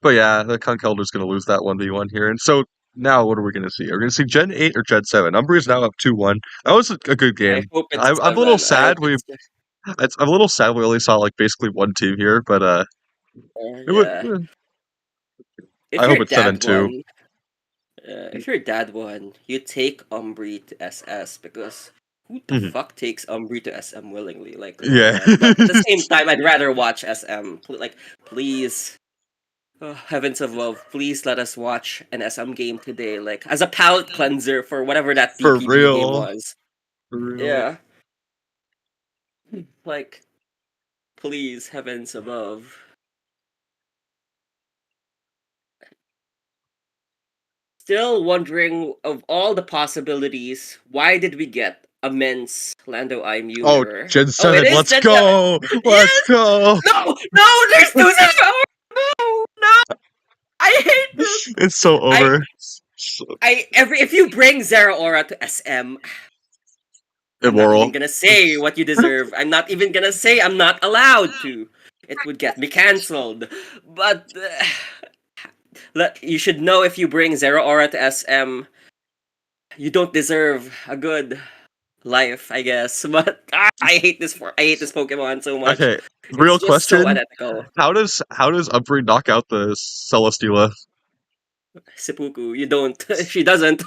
but yeah, the Conkeldurr's gonna lose that 1v1 here. And so now, what are we gonna see? Are we gonna see Gen 8 or Gen 7? Umbree's now up 2-1. That was a good I game. hope it's I'm a little 7. I hope sad it's I'm a little sad we only saw like basically one team here, but it would. yeah. I If hope your it's 7 dad too. won, if your dad won, you take Umbri to SS because who the Mhm. fuck takes Umbri to SM willingly? Like, come Yeah. on. But at the same time, I'd rather watch SM. Like, please, oh, heavens above, please let us watch an SM game today. Like, as a palate cleanser for whatever that For DPG game real. was. For real. Yeah. Like, please, heavens above. Still wondering of all the possibilities, why did we get a men's Lando I Mew Oh, mirror? Gen Oh, it 7, is let's Gen 7! go! Let's Yes! go! No! No! There's two Zero! No! No! I hate this! It's so I over. if you bring Zero Aura to SM, I'm not even Immoral. gonna say what you deserve. I'm not even gonna say I'm not allowed to. It would get me cancelled. But you should know if you bring Zero Aura to SM, you don't deserve a good life, I guess. But I hate this Pokemon so much. Okay, It's real just so question. unethical. How does Umbreon knock out the Celesteela? Seppuku, you don't. She doesn't.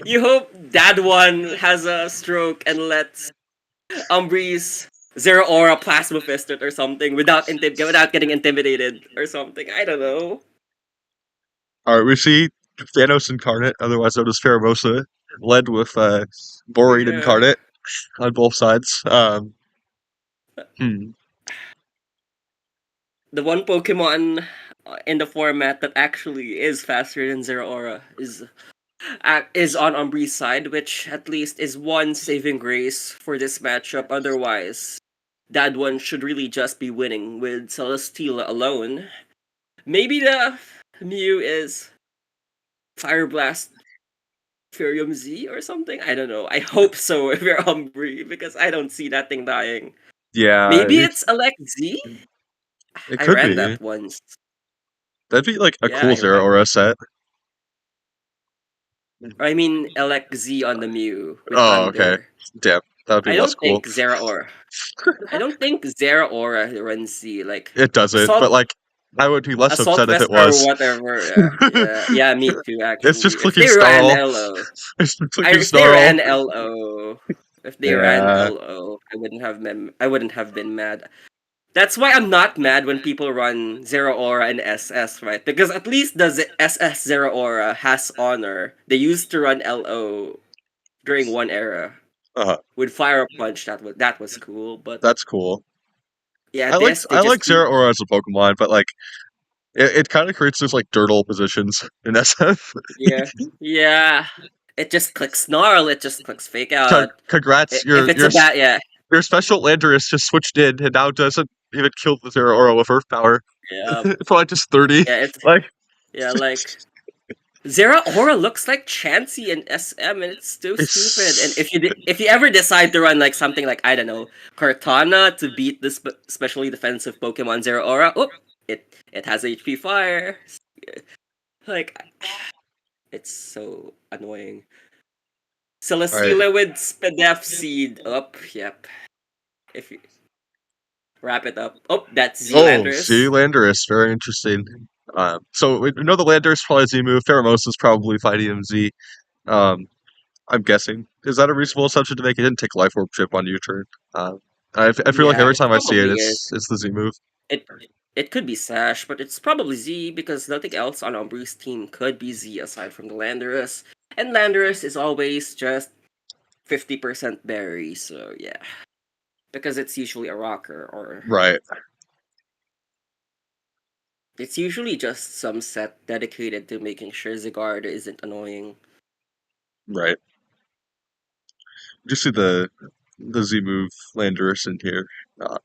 You hope Dad One has a stroke and lets Umbreeze Zero Aura Plasma Fist it or something without getting intimidated or something. I don't know. Alright, we see Thanos Incarnate, otherwise known as Pheromosa, led with Borean Yeah. Incarnate on both sides. Hmm. The one Pokemon in the format that actually is faster than Zero Aura is on Umbree's side, which at least is one saving grace for this matchup. Otherwise, that one should really just be winning with Celesteela alone. Maybe the Mew is Fire Blast Furium Z or something? I don't know. I hope so if you're Umbri, because I don't see that thing dying. Yeah, Maybe it's Elect Z? it I could ran be. that once. That'd be like a Yeah, cool I Zero ran. Aura set. I mean, Elect Z on the Mew with Oh, okay. Thunder. Damn, that would be I less don't cool. think Zera Aura. I don't think Zera Aura runs Z. Like It doesn't, but Assault, like, I would be less Assault upset if it Vesper or was. whatever. Yeah, yeah, yeah. Me too. It's just Actually, if clicking they ran Snarl. LO, It's just clicking if they Snarl. ran LO, if they ran Yeah. LO, I wouldn't have been mad. That's why I'm not mad when people run Zero Aura and SS, right? Because at least the SS Zero Aura has honor. They used to run LO during one era Uh, with Fire Punch. That was cool, but that's cool. yeah, I like this they I just like Zera Aura as a Pokemon, but like it kind of creates those like dirtle positions in SF. yeah, yeah. It just clicks Snarl. It just clicks Fake Out. Congrats, If it's a bad, yeah, your special Landorus just switched in and now doesn't even kill the Zera Aura with Earth Power yeah, for like just 30. yeah. It's Like yeah, like Zera Aura looks like Chansey and SM, and it's so stupid. And it's if you ever decide to run like something like, I don't know, Cortana to beat this specially defensive Pokemon Zera Aura, it has HP Fire. Like, it's so annoying. all right. Celesteela with Spadef Seed up. Yep. If you wrap it up. Oh, that's Oh, see, Zealanders. Landorus, very interesting. So we know the Landorus probably Z move. Pheromosa's probably fighting MZ. Um, I'm guessing. Is that a reasonable assumption to make? It didn't take Life Orb Chip on U-turn. I feel like Yeah, every it time I see it, probably is. it's the Z move. It it could be Sash, but it's probably Z because nothing else on Umbree's team could be Z aside from the Landorus. And Landorus is always just 50% berry, so yeah. Because it's usually a rocker, or Right, it's usually just some set dedicated to making sure Zygarde isn't annoying. right. Just see the Z move Landorus in here. Uh,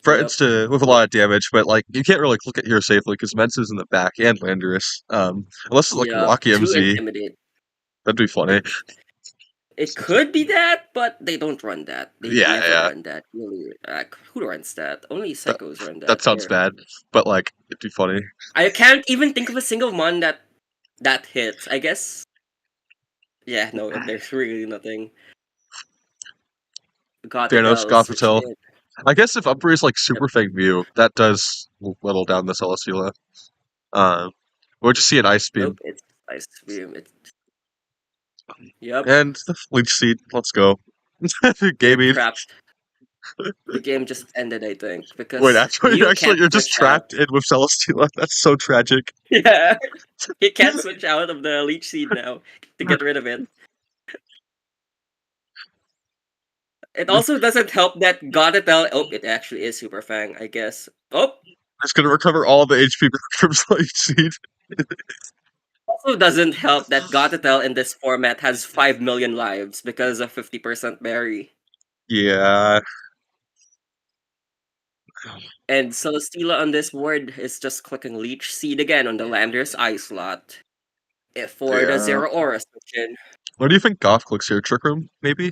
threatens Yep. to with a Oh, lot of damage, but like you can't really click it here safely because Mence is in the back and Landorus. Unless it's like yep. Rocky Too MZ, intimidate. that'd be funny. It it could be that, but they don't run that. They Yeah, never yeah. run that. Really, who runs that? Only That psychos run that that sounds here. bad, but like it'd be funny. I can't even think of a single one that hits. I guess. Yeah, no, there's really nothing. Thanos, Gothitelle switched Gothitelle. in. I guess if Upper is like Yep. super fake view, that does whittle down the Celesteela. Um, we'll just see an Ice Beam. Nope, it's Ice Beam. It's yep. And the Leech Seed, let's go. You're Gaming. trapped. The game just ended, I think, Wait, because actually, Mew actually, can't you're just switch out. trapped in with Celesteela. That's so tragic. Yeah, he can't switch out of the Leech Seed now to get rid of it. It also doesn't help that Gothitelle. Oh, it actually is Super Fang, I guess. Oh, It's gonna recover all the HP from Leech Seed. also doesn't help that Gothitelle in this format has 5 million lives because of 50% berry. Yeah, And Celesteela on this board is just clicking Leech Seed again on the Lander's eye slot. If for the yeah. Zero Aura section, What do you think Goth clicks here? Trick Room, maybe?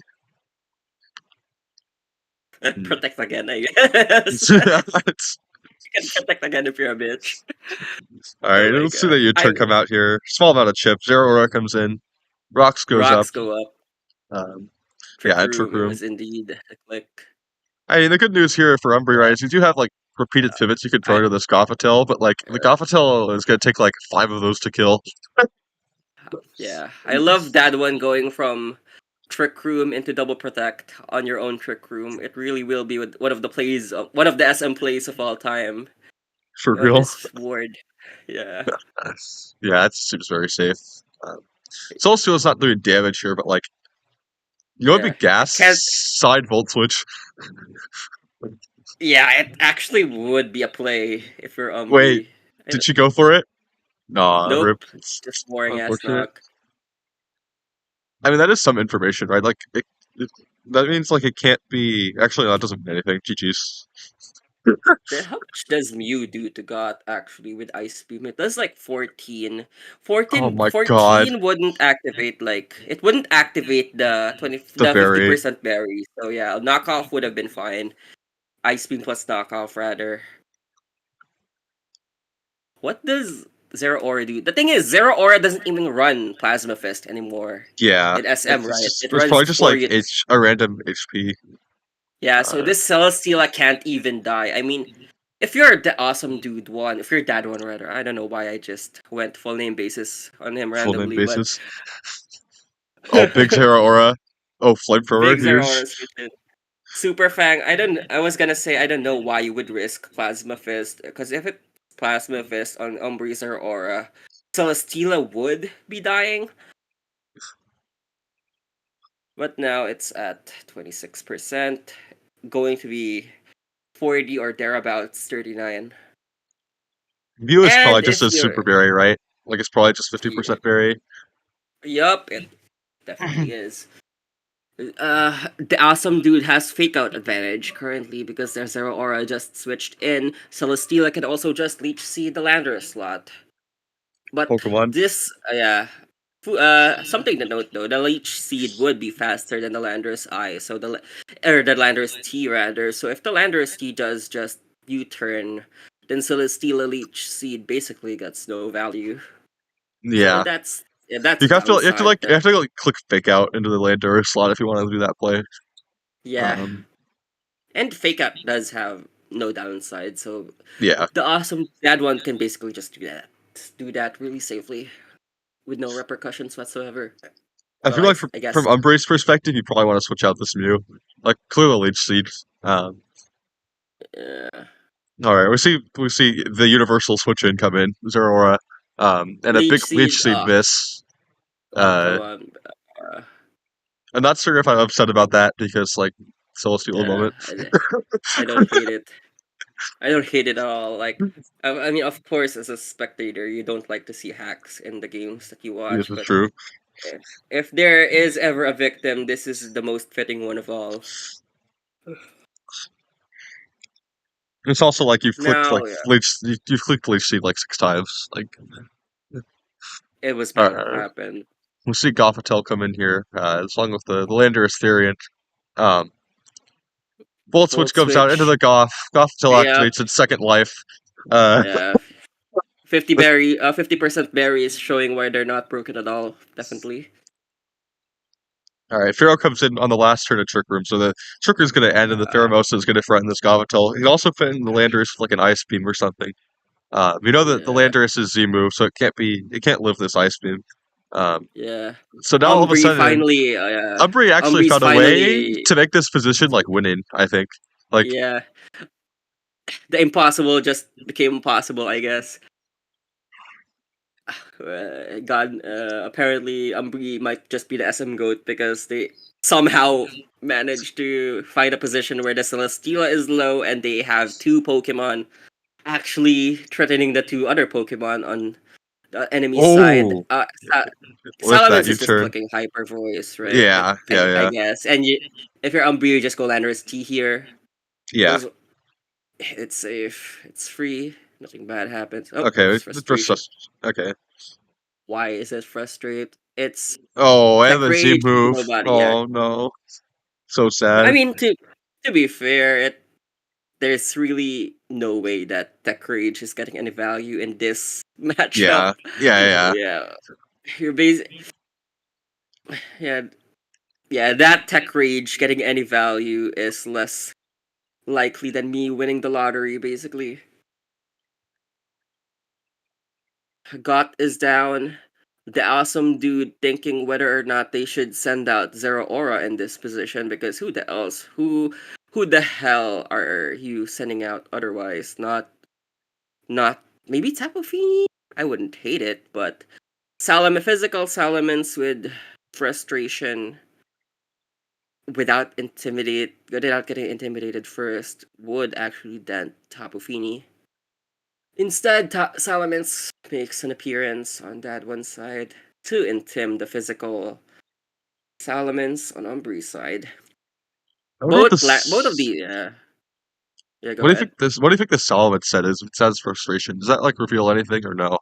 Hmm. protect again, I guess. It's- You can protect again if you're a bitch. all Oh right, my let's see god. the U-turn come out here. Small amount of chip. Zero Aura comes in. Rocks goes up. Rocks go up. Um, Trick yeah, Trick Room Room. is indeed a click. I mean, the good news here for Umbri, Yeah. right, is you do have like repeated pivots you could throw I to this Gothitelle, but like the uh, Gothitelle is going to take like 5 of those to kill. yeah. I love that one going from Trick Room into Double Protect on your own Trick Room. It really will be one of the plays, one of the SM plays of all time For on real. this board. Yeah. Yeah, that seems very safe. Um, Solstiel's not doing damage here, but like, you know what would Yeah. be It gas? can't. Side Volt Switch. Yeah, it actually would be a play if you're Wait, Umbri. did she go for it? Nah, Nope. rip. Just boring ass Unfortunate. knock. I mean, that is some information, right? Like, that means like it can't be. Actually, no, that doesn't mean anything. GG's. How much does Mew do to God actually with Ice Beam? It does like 14. Oh 14, my god, 14 wouldn't activate it wouldn't activate the the berry. 50% berry. So yeah, knockoff would have been fine. Ice Beam plus knockoff rather. What does Zero Aura do? The thing is, Zero Aura doesn't even run Plasma Fist anymore. Yeah, In SM, right? It it's runs probably just like Torian. a random HP. Yeah, so Uh, this Celesteela can't even die. I mean, if you're the awesome dude one, if you're dad one rather, I don't know why I just went full name basis on him full name randomly, but basis. Oh, big Zero Aura. Oh, flamethrower, big Zero huge. Aura switch in. Super Fang. I don't. I was gonna say I don't know why you would risk Plasma Fist because if it's Plasma Fist on Umbree's or Aura, Celesteela would be dying. But now it's at 26%, going to be 40 or thereabouts 39. View is probably And just if a super you're, berry, right? Like it's probably just 50% berry. yup, it definitely is. The awesome dude has fake out advantage currently because their Zero Aura just switched in. Celesteela can also just leech seed the Lander slot. But Pokemon. this, yeah. Something to note though, the leech seed would be faster than the Landorus Eye, so or the Landorus T rather. So if the Landorus T does just U-turn, then Celesteela leech seed basically gets no value. So Yeah. that's a You have to downside. like you have to like click fake out into the Landor slot if you want to do that play. Yeah, Um, and fake out does have no downside. So yeah. the awesome bad one can basically just do that really safely with no repercussions whatsoever. I Well, feel like I from guess. Umbre's perspective, you probably want to switch out this Mew. Like clearly Leech Seed. Uh, All right, we see the universal switch in come in Zeraora, and a big Leech Leech Seed. Seed miss. Oh, come Uh, on. Uh, I'm not sure if I'm upset about that because like Celestial yeah, moment. I don't hate it. I don't hate it at all. Like, I mean, of course, as a spectator, you don't like to see hacks in the games that you This watch, is but true. if there is ever a victim, this is the most fitting one of all. It's also like Now, yeah, You've clicked Leech Seed like 6 times. Like, it was bound to uh, happen. we see Gothitelle come in here, along with the Landorus Therian. Um, Volt Switch Volt comes out into switch. the Goth. Gothitelle Yep. activates its second life. Uh, Yeah. 50% berries showing why they're not broken at all. Definitely. all right, Pharaoh comes in on the last turn of Trick Room, so the Trick Room's going to end, and the Uh, Theramosa is going to threaten this Gothitelle. He can also fit in the Landorus with like an Ice Beam or something. We know that the yeah. Landorus is Z move, so it can't live this Ice Beam. Um, Yeah. so now all of a sudden, Umbri actually Umbree's found a way finally, to make this position like winning. I think, like, yeah. The impossible just became possible, I guess. God, apparently Umbri might just be the SM goat because they somehow managed to find a position where the Celesteela is low and they have two Pokemon actually threatening the two other Pokemon on the enemy side. oh, with that Salamence U is just turn. clicking Hyper Voice, right? Yeah, yeah, I yeah, guess. And if you're Umbri, you just go Landorus T here. yeah. Because it's safe. It's free. Nothing bad happens. Oh, Okay, it's frustration. okay. Why is it frustrate? It's Oh, and tech the Z rage. move. Nobody. Yeah. Oh no, so I sad. mean, to be fair, there's really no way that tech rage is getting any value in this matchup. Yeah, yeah, yeah. Yeah, you're basic. Yeah, yeah. That tech rage getting any value is less likely than me winning the lottery. Basically, Got is down. The awesome dude thinking whether or not they should send out Zero Aura in this position because who the else? Who the hell are you sending out otherwise? Not maybe Tapu Fini? I wouldn't hate it, but physical Salamence with frustration without getting intimidated first would actually dent Tapu Fini. Instead, Salamence makes an appearance on that one side to intim the physical Salamence on Umbree's side. I wonder what Both of this. the yeah, go ahead. What do you think the Solomon set is? It says frustration. Does that like reveal anything or no?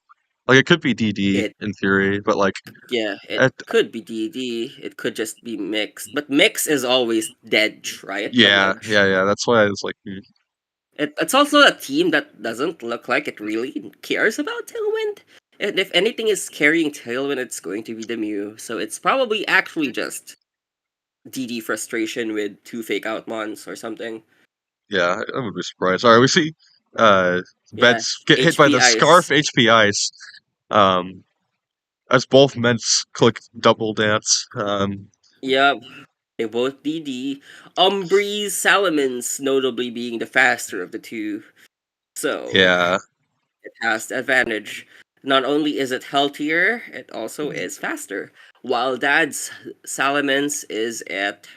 Like it could be DD It in theory, but like Yeah, it it, could be DD. It could just be mixed, but mix is always Dedge, right? Double yeah, edge. yeah, yeah. That's why I was like, It's also a team that doesn't look like it really cares about Tailwind. And if anything is carrying Tailwind, it's going to be the Mew. So it's probably actually just DD frustration with two fake out mons or something. yeah, I would be surprised. All right, we see Yeah, Mets get hit by HP the Scarf Ice. HP Ice. Um, as both Mets click double dance. Yep. They both DD. Umbree's Salamence notably being the faster of the two. So Yeah. it has the advantage. Not only is it healthier, it also is faster. While Dad's Salamence is at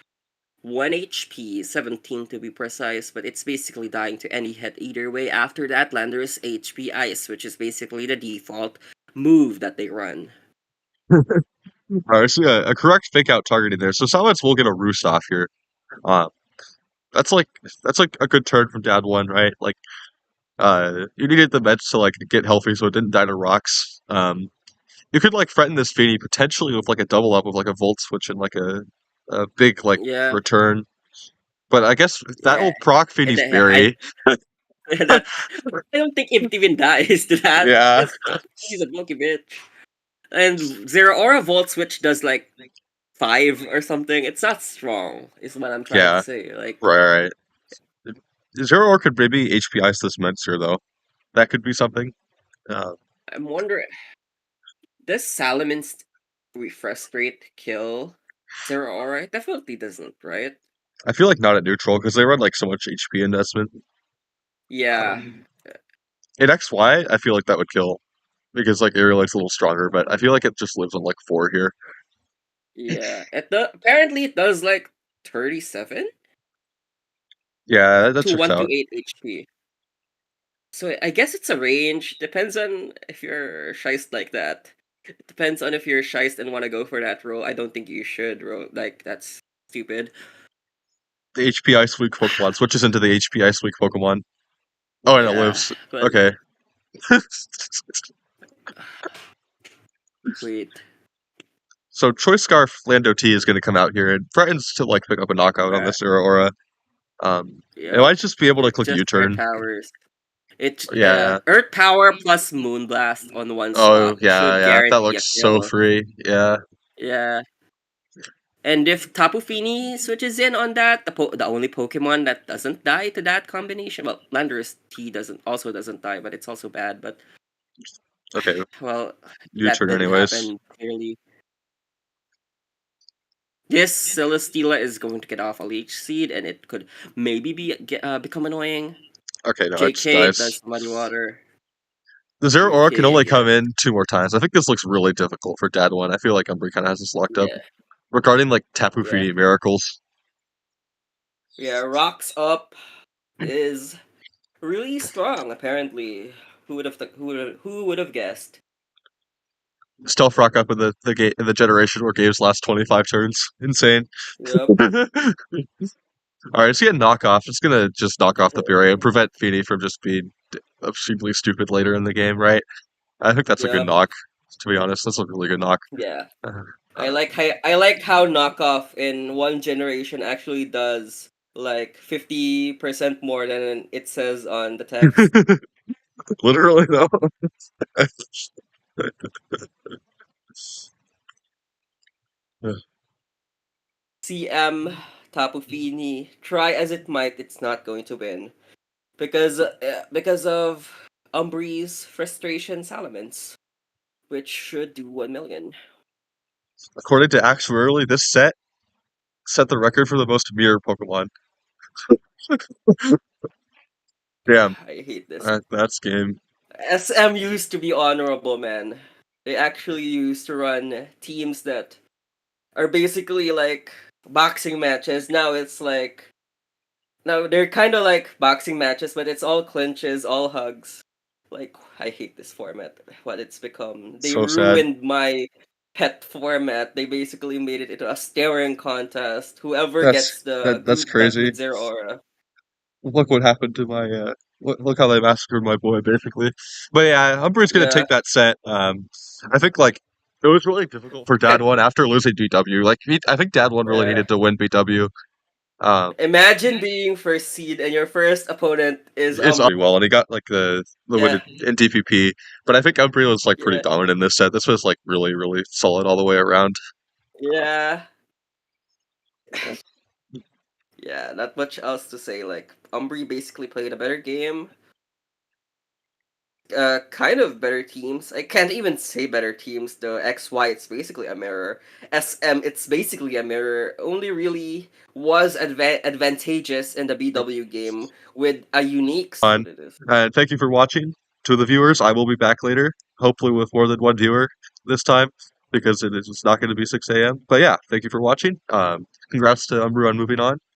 1 HP, 17 to be precise, but it's basically dying to any hit either way. After that, Lander's HP Ice, which is basically the default move that they run. Alright, so yeah, a correct fake out targeting there. So Silence will get a roost off here. Uh, that's like that's like a good turn from Dad One, right? Like you needed the meds to like get healthy so it didn't die to rocks. You could like threaten this Feeny potentially with like a double up with like a Volt Switch and like a big like Yeah, return. But I guess that yeah. will proc And Feeny's I berry. that I don't think it even dies to that Yeah. because he's a bulky bitch. And Zero Aura Volt Switch does like 5 or something. It's not strong, is what I'm trying to Yeah. say. Like, Right. Zero Or could maybe HP ice this Mentor though. That could be something. Uh, I'm wondering, does Salamence refresh rate kill Zero Aura? It definitely doesn't, right? I feel like not at neutral because they run like so much HP investment. Yeah, In XY, I feel like that would kill because like Aerialite's a little stronger, but I feel like it just lives on like 4 here. yeah. Apparently it does like 37 Yeah, that to checks 1 out. to 8 HP. So I guess it's a range. Depends on if you're shiced like that. It depends on if you're shiced and want to go for that role. I don't think you should roll. Like, that's stupid. The HP Ice Weak Pokemon switches into the HP Ice Weak Pokemon. Oh, and it Yeah, lives. but Okay. wait. So Choice Scarf Lando T is going to come out here and threatens to like pick up a knockout on Yeah, this Aura. It yep. might just be able to It click just Earth U-turn. powers. It Yeah. Earth power plus Moonblast on one Oh slot yeah, should yeah. That guarantee a looks so kill. free. Yeah. Yeah. And if Tapu Fini switches in on that, the only Pokemon that doesn't die to that combination, well, Landorus T doesn't die, but it's also bad. But Okay. well, that U-turn didn't anyways. happen clearly. This Celesteela is going to get off a Leech Seed, and it could maybe become annoying. Okay, no, it just JK, it dies. does Muddy Water. The Zero Aura can JK, only yeah, come in 2 more times. I think this looks really difficult for Dad One. I feel like Umbry kind of has this locked up. yeah, Regarding like Tapu yeah, Fini miracles, yeah. Rocks Up is really strong. Apparently, who would have guessed? Stealth Rock up in the generation where games last 25 turns. Insane. Yep. Alright, let's get a knockoff. It's gonna just knock off the barrier and prevent Fini from just being obscenely stupid later in the game, right? I think that's a good Yep. knock, to be honest. That's a really good knock. Yeah. Uh, I uh, like how knockoff in one generation actually does like 50% more than it says on the text. literally, though. CM Tapu Fini, try as it might, it's not going to win because of Umbree's frustration Salamence, which should do 1 million. According to Axe Early, this set the record for the most mirror Pokemon. Damn, I hate this. that's game. SM used to be honorable, man. They actually used to run teams that are basically like boxing matches. Now they're kind of like boxing matches, but it's all clinches, all hugs. Like, I hate this format. What it's become. They So sad. ruined my pet format. They basically made it into a staring contest. Whoever gets the That's group pet crazy. with Zero Aura. Look what happened to my look how they massacred my boy basically. But yeah, Humber's gonna Yeah. take that set. I think like it was really difficult for Dad One after losing BW. I think Dad One really Yeah. needed to win BW. Um, Imagine being first seed and your first opponent is it's well, and he got like the win yeah, in DPP. But I think Umbry was like pretty yeah, dominant in this set. This was like really solid all the way around. yeah. Yeah, not much else to say. Like Umbry basically played a better game. Kind of better teams. I can't even say better teams though. XY, it's basically a mirror. SM, it's basically a mirror. Only really was advantageous in the BW game with a unique. On. What it is. And thank you for watching. To the viewers, I will be back later, hopefully with more than one viewer this time, because it is not going to be 6 a.m. But yeah, thank you for watching. Congrats to Umbro on moving on.